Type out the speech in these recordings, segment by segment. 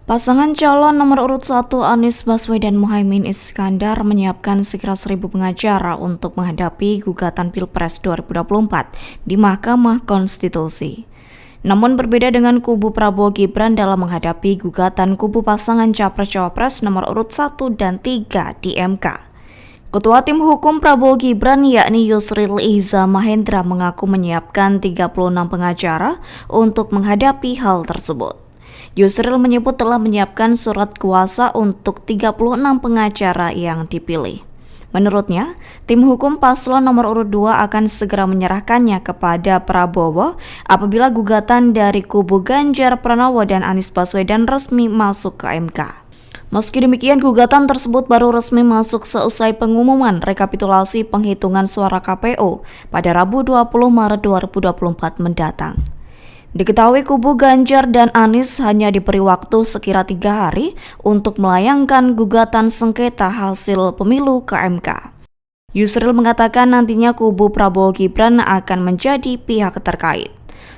Pasangan calon nomor urut 1 Anies Baswedan Muhaimin Iskandar menyiapkan sekira 1.000 pengacara untuk menghadapi gugatan Pilpres 2024 di Mahkamah Konstitusi. Namun berbeda dengan kubu Prabowo Gibran dalam menghadapi gugatan kubu pasangan Capres-Cawapres nomor urut 1 dan 3 di MK. Ketua Tim Hukum Prabowo Gibran yakni Yusril Iza Mahendra mengaku menyiapkan 36 pengacara untuk menghadapi hal tersebut. Yusril menyebut telah menyiapkan surat kuasa untuk 36 pengacara yang dipilih. Menurutnya, tim hukum paslon nomor urut 2 akan segera menyerahkannya kepada Prabowo apabila gugatan dari kubu Ganjar Pranowo dan Anies Baswedan resmi masuk ke MK. Meski demikian, gugatan tersebut baru resmi masuk seusai pengumuman rekapitulasi penghitungan suara KPU pada Rabu 20 Maret 2024 mendatang. Diketahui kubu Ganjar dan Anies hanya diberi waktu sekira 3 hari untuk melayangkan gugatan sengketa hasil pemilu ke MK. Yusril mengatakan nantinya kubu Prabowo Gibran akan menjadi pihak terkait.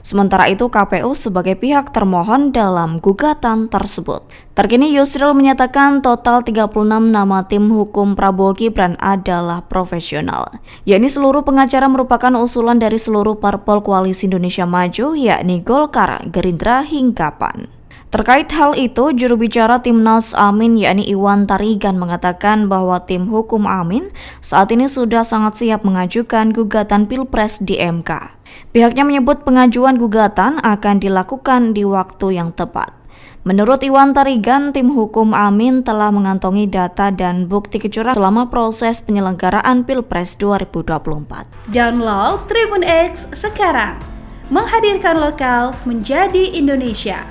Sementara itu KPU sebagai pihak termohon dalam gugatan tersebut. Terkini Yusril menyatakan total 36 nama tim hukum Prabowo Gibran adalah profesional. Yakni seluruh pengacara merupakan usulan dari seluruh parpol Koalisi Indonesia Maju yakni Golkar, Gerindra hingga PAN. Terkait hal itu, juru bicara Timnas Amin yakni Iwan Tarigan mengatakan bahwa tim hukum Amin saat ini sudah sangat siap mengajukan gugatan Pilpres di MK. Pihaknya menyebut pengajuan gugatan akan dilakukan di waktu yang tepat. Menurut Iwan Tarigan, tim hukum Amin telah mengantongi data dan bukti kecurangan selama proses penyelenggaraan Pilpres 2024. Download Tribun X sekarang, menghadirkan lokal menjadi Indonesia.